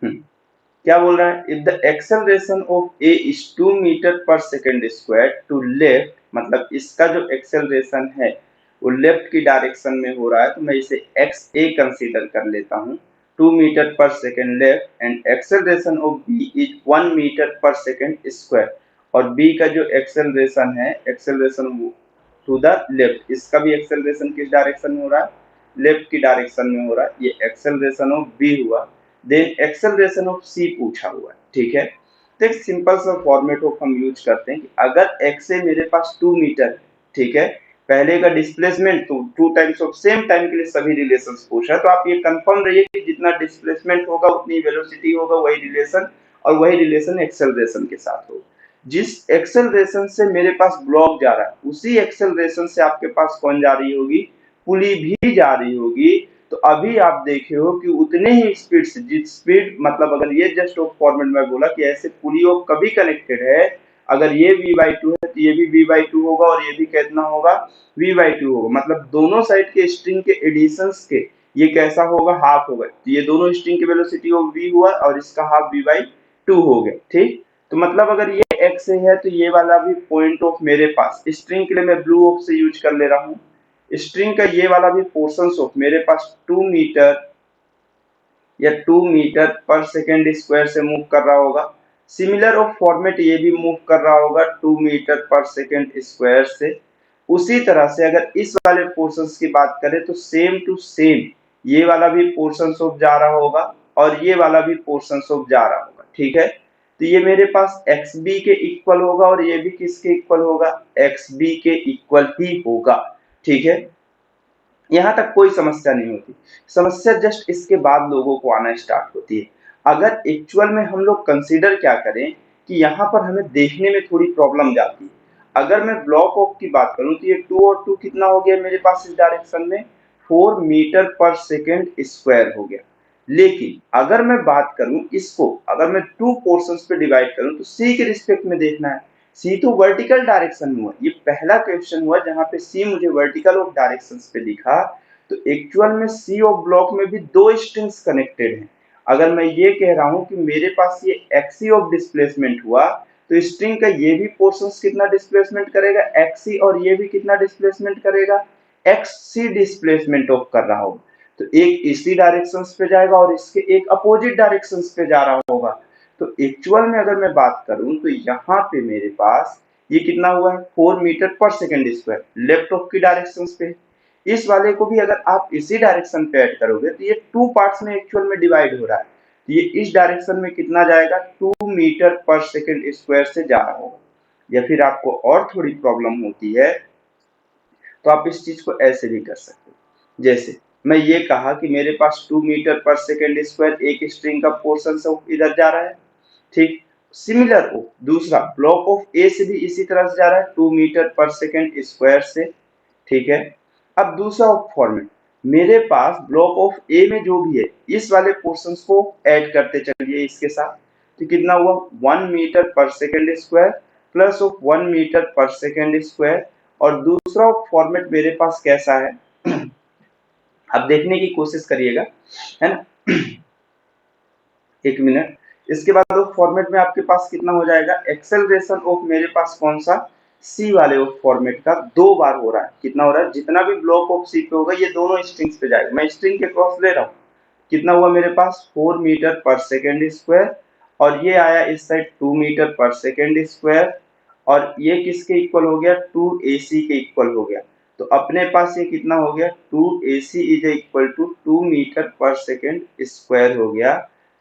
क्या बोल रहा है, if the acceleration of A is 2 metre per second square to left, मतलब इसका जो एक्सेलरेशन है वो लेफ्ट की डायरेक्शन में हो रहा है, तो मैं इसे एक्स ए कंसीडर कर लेता हूँ, 2 metre per second left, and acceleration of B is 1 metre per second square, और बी का जो एक्सेलरेशन है, एक्सेलरेशन टू द लेफ्ट, इसका भी एक्सेलरेशन किस डायरेक्शन में हो रहा है, लेफ्ट की डायरेक्शन में हो रहा है, ये एक्सेलरेशन ऑफ बी हुआ। देन एक्सेलरेशन ऑफ सी पूछा हुआ है, ठीक है। तो एक सिंपल सा फॉर्मेट ऑफ हम यूज करते हैं कि अगर एक्स ए मेरे पास 2 मीटर है, ठीक है, पहले का डिस्प्लेसमेंट तो 2 टाइम्स ऑफ सेम टाइम के लिए सभी रिलेशंस पूछा, तो आप ये कंफर्म रहिए कि जितना डिस्प्लेसमेंट होगा उतनी वेलोसिटी होगा, वही रिलेशन, और वही रिलेशन एक्सेलरेशन के साथ होगा। जिस एक्सेलरेशन से मेरे पास ब्लॉक जा रहा है उसी एक्सेलरेशन से आपके पास कौन जा रही होगी, पुली भी जा रही होगी। तो अभी आप देखे हो कि उतने ही स्पीड से, जिस स्पीड मतलब अगर ये जस्ट फॉर्मेट में बोला कि ऐसे पुली ऑफ कभी कनेक्टेड है, अगर ये v/2 है तो ये भी v/2 होगा और ये भी कितना होगा, v/2 होगा, मतलब दोनों साइड के स्ट्रिंग के एडिशंस के ये कैसा होगा, हाफ होगा, तो ये दोनों स्ट्रिंग की वेलोसिटी ऑफ v हुआ और इसका हाफ v/2 हो गया, ठीक। तो मतलब अगर ये x है तो ये वाला भी पॉइंट ऑफ मेरे पास स्ट्रिंग के लिए मैं ब्लू ऑफ से यूज कर ले रहा हूँ, स्ट्रिंग का ये वाला भी पोर्शन ऑफ मेरे पास 2 मीटर या 2 मीटर पर सेकेंड स्क्वायर से मूव कर रहा होगा। सिमिलर ऑफ फॉर्मेट ये भी मूव कर रहा होगा 2 मीटर पर सेकेंड स्क्वायर से। उसी तरह से अगर इस वाले पोर्शंस की बात करें तो सेम टू सेम ये वाला भी पोर्शन ऑफ जा रहा होगा और ये वाला भी पोर्शन ऑफ जा रहा होगा, ठीक है। तो ये मेरे पास एक्स बी के इक्वल होगा और ये भी किसके इक्वल होगा, एक्स बी के इक्वल ही होगा, ठीक है। यहां तक कोई समस्या नहीं होती, समस्या जस्ट इसके बाद लोगों को आना स्टार्ट होती है। अगर एक्चुअल में हम लोग कंसीडर क्या करें कि यहाँ पर हमें देखने में थोड़ी प्रॉब्लम जाती है। अगर मैं ब्लॉक ऑफ की बात करूं तो ये 2 और 2 कितना हो गया मेरे पास इस डायरेक्शन में, 4 मीटर पर सेकेंड स्क्वायर हो गया। लेकिन अगर मैं बात करूं इसको, अगर मैं 2 पोर्शंस पे डिवाइड करूं तो सी के रिस्पेक्ट में देखना है। सी तो वर्टिकल डायरेक्शन में हुआ, ये पहला क्वेश्चन हुआ जहां पे सी मुझे वर्टिकल ऑफ डायरेक्शंस पे दिखा। तो एक्चुअल में सी ऑफ ब्लॉक में भी 2 स्ट्रिंग्स कनेक्टेड हैं। अगर मैं ये कह रहा हूं कि मेरे पास ये एक्सी ऑफ डिस्प्लेसमेंट हुआ, तो स्ट्रिंग का ये भी पोर्शन कितना डिस्प्लेसमेंट करेगा, एक्सी, और ये भी कितना डिस्प्लेसमेंट करेगा, एक्ससी डिस्प्लेसमेंट ऑफ कर रहा होगा। तो एक इसी डायरेक्शंस पे जाएगा और इसके एक अपोजिट डायरेक्शंस पे जा रहा होगा। तो एक्चुअल में अगर मैं बात करूं तो यहाँ पे मेरे पास ये कितना हुआ है, 4 metre per second square, left of की डायरेक्शन पे। इस वाले को भी अगर आप इसी डायरेक्शन पे ऐड करोगे तो ये 2 पार्ट्स में एक्चुअल में डिवाइड हो रहा है, तो ये इस डायरेक्शन में कितना जाएगा, 2 मीटर पर सेकेंड स्क्वायर से जा रहा होगा। या फिर आपको और थोड़ी प्रॉब्लम होती है तो आप इस चीज को ऐसे भी कर सकते हो, जैसे मैं ये कहा कि मेरे पास 2 मीटर पर सेकेंड स्क्वायर एक स्ट्रिंग का पोर्शन से इधर जा रहा है, ठीक। सिमिलर ऑफ दूसरा ब्लॉक ऑफ ए से भी इसी तरह से जा रहा है 2 मीटर पर सेकेंड स्क्वायर से, ठीक है। अब दूसरा फॉर्मेट, मेरे पास ब्लॉक ऑफ ए में जो भी है इस वाले पोर्शंस को ऐड करते चलिए इसके साथ, तो कितना हुआ, 1 metre per second square plus of 1 metre per second square. और दूसरा फॉर्मेट मेरे पास कैसा है अब देखने की कोशिश करिएगा, है ना। एक मिनट, इसके बाद वो फॉर्मेट में आपके पास कितना हो जाएगा, एक्सेलरेशन ऑफ मेरे पास कौन सा, सी वाले फॉर्मेट का 2 बार हो रहा है, कितना हो रहा है, जितना भी ब्लॉक ऑफ सी पे होगा ये दोनों स्ट्रिंग्स पे जाएगा, मैं स्ट्रिंग के क्रॉस ले रहा हूँ, कितना हुआ मेरे पास 4 मीटर पर सेकेंड स्क्वायर, और ये आया इस side 2 metre per second square, और ये किसके इक्वल हो गया, 2ac के इक्वल हो गया। तो अपने पास ये कितना हो गया, 2ac is equal to 2 metre per second square हो गया।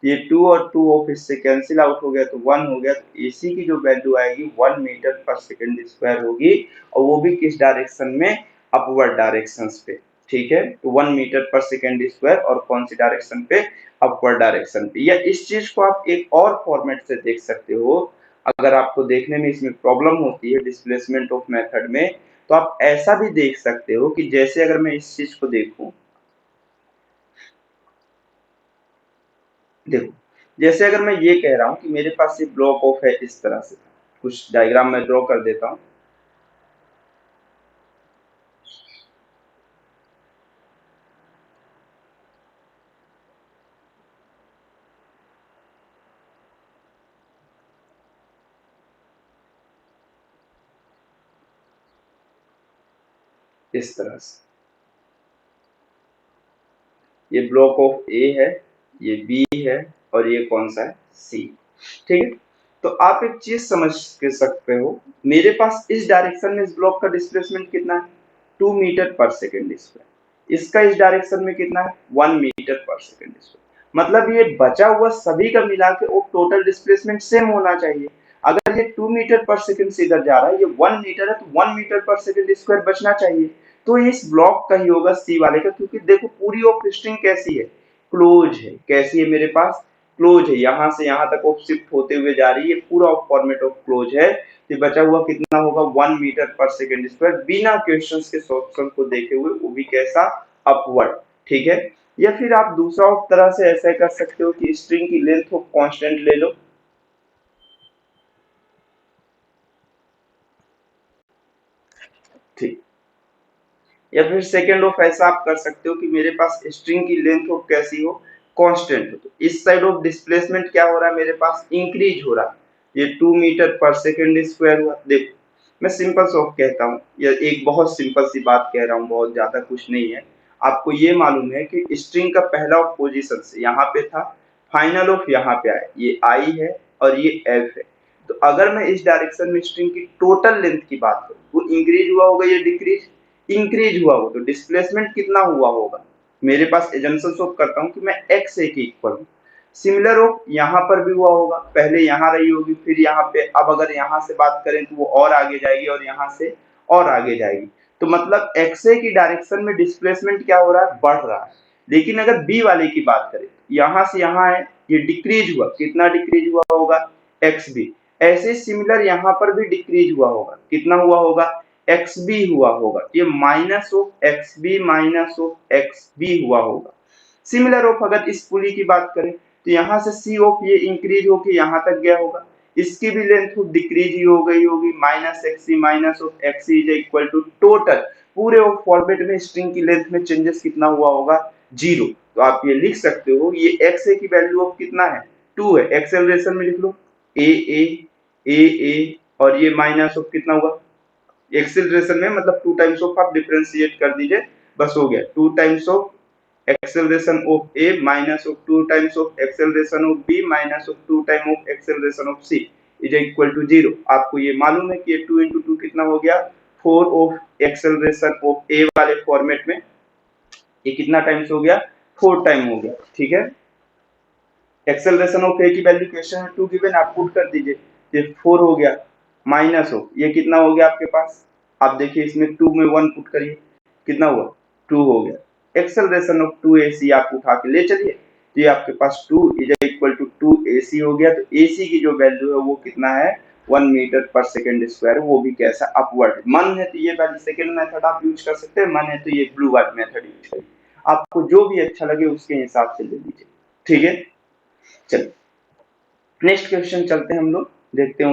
ये 2 और 2 ऑफ इससे कैंसिल आउट हो गया तो 1 हो गया, तो AC की जो वैल्यू आएगी 1 मीटर पर सेकेंड स्क्वायर होगी, और वो भी किस डायरेक्शन में, अपवर्ड डायरेक्शन पे, ठीक है। तो 1 मीटर पर सेकेंड स्क्वायर और कौन सी डायरेक्शन पे, अपवर्ड डायरेक्शन पे। या इस चीज को आप एक और फॉर्मेट से देख सकते हो, अगर आपको देखने में इसमें प्रॉब्लम होती है डिस्प्लेसमेंट ऑफ मेथड में, तो आप ऐसा भी देख सकते हो कि जैसे अगर मैं इस चीज को देखूं, देखो, जैसे अगर मैं ये कह रहा हूं कि मेरे पास ये ब्लॉक ऑफ है इस तरह से, कुछ डायग्राम में ड्रॉ कर देता हूं। इस तरह से। ये ब्लॉक ऑफ ए है, ये बी है और ये कौन सा है, सी। ठीक है, तो आप एक चीज समझ के सकते हो, मेरे पास इस डायरेक्शन में इस ब्लॉक का डिस्प्लेसमेंट कितना है, 2 मीटर पर सेकेंड स्क्वायर। इसका इस डायरेक्शन में कितना है, 1 मीटर पर सेकेंड स्क्वायर। मतलब ये बचा हुआ सभी का मिला के वो टोटल डिस्प्लेसमेंट सेम होना चाहिए। अगर ये 2 मीटर पर सेकेंड से इधर जा रहा है, ये 1 मीटर है, तो 1 मीटर पर सेकेंड स्क्वायर बचना चाहिए। तो इस ब्लॉक का ही होगा सी वाले का, क्योंकि देखो पूरी ऑफ स्ट्रिंग कैसी है, क्लोज है। कैसी है मेरे पास, क्लोज है, यहां से यहां तक ऑफ शिफ्ट होते हुए जा रही है, पूरा ऑफ फॉर्मेट ऑफ क्लोज है। तो बचा हुआ कितना होगा, 1 मीटर पर सेकेंड स्क्वायर, बिना क्वेश्चंस के सॉल्यूशन को देखे हुए, वो भी कैसा, अपवर्ड। ठीक है, या फिर आप दूसरा तरह से ऐसा कर सकते हो कि स्ट्रिंग की लेंथ को कांस्टेंट ले लो। ठीक, या फिर सेकेंड ऑफ ऐसा आप कर सकते हो कि मेरे पास स्ट्रिंग की लेंथ ऑफ कैसी हो, कांस्टेंट हो। तो इस साइड ऑफ डिस्प्लेसमेंट क्या हो रहा है, मेरे पास इंक्रीज हो रहा है। ये 2 मीटर पर सेकेंड स्क्वायर हुआ। देखो मैं सिंपल सॉल्व कहता हूँ, या एक बहुत सिंपल सी बात कह रहा हूँ, बहुत ज्यादा कुछ नहीं है। आपको ये मालूम है कि स्ट्रिंग का पहला ऑफ पोजीशन से यहाँ पे था, फाइनल ऑफ यहाँ पे आया, ये आई है और ये एफ है। तो अगर मैं इस डायरेक्शन में स्ट्रिंग की टोटल लेंथ की बात करूँ, वो इंक्रीज हुआ होगा, ये डिक्रीज, इंक्रीज हुआ हो, तो डिस्प्लेसमेंट कितना हुआ होगा। मेरे पास एजम्पशन शो करता हूँ कि मैं x a के इक्वल हूँ। सिमिलर ऑफ यहाँ पर भी हुआ होगा, पहले यहाँ रही होगी, फिर यहाँ पे, अब अगर यहाँ से बात करें तो वो और आगे जाएगी और यहाँ से और आगे जाएगी। तो मतलब x a की डायरेक्शन में डिस्प्लेसमेंट क्या हो रहा है, बढ़ रहा है। लेकिन अगर b वाले की बात करें, यहाँ से यहाँ है, ये डिक्रीज हुआ, कितना डिक्रीज हुआ होगा, xb। ऐसे सिमिलर यहाँ पर भी डिक्रीज हुआ होगा, कितना हुआ होगा, एक्स बी हुआ होगा। ये minus of x B minus of x B हुआ होगा। सिमिलर ऑफ अगर इस पुली की बात करें, तो यहाँ से सी ऑफ ये इंक्रीज होके यहाँ तक गया होगा, इसकी भी लेंथ डिक्रीज ही हो गई होगी, minus x C minus of x C is equal to total पूरे ऑफ फॉर्मेट में स्ट्रिंग की लेंथ में चेंजेस कितना हुआ होगा, 0। तो आप ये लिख सकते हो, ये एक्स ए की वैल्यू ऑफ कितना है, 2 है। एक्सेलरेशन में लिख लो ए ए ए ए, और ये माइनस ऑफ कितना हुआ, एक्सेलरेशन में मतलब 2 टाइम्स ऑफ आप डिफरेंशिएट कर दीजिए, बस हो गया, 2 times of acceleration of A minus of 2 times of acceleration of B minus of 2 time of acceleration of C is equal to 0। आपको ये मालूम है कि ये 2 into 2 कितना हो गया, 4 ऑफ एक्सेलरेशन ऑफ ए वाले फॉर्मेट में ये कितना टाइम्स हो गया, 4 टाइम हो गया। ठीक है, एक्सेलरेशन ऑफ ए की वैल्यू क्वेश्चन में 2 गिवन, आप पुट कर दीजिए, ये 4 हो गया, माइनस ऑफ ये कितना हो गया आपके पास, आप देखिए इसमें 2 में 1 पुट करिए, कितना हुआ, 2 हो गया। एक्सेलरेशन ऑफ 2 AC आप उठा के ले चलिए, तो ये आपके पास 2 इज इक्वल टू 2 AC हो गया। तो AC की जो वैल्यू है वो कितना है, 1 मीटर पर सेकेंड स्क्वायर, वो भी कैसा, अपवर्ड। मन है तो ये वाली सेकेंड मेथड आप यूज कर सकते हैं, मन है तो ये ब्लू वाली मेथड यूज करिए, आपको जो भी अच्छा लगे उसके हिसाब से ले लीजिए। ठीक है, चलिए नेक्स्ट क्वेश्चन चलते हैं हम लोग, देखते हैं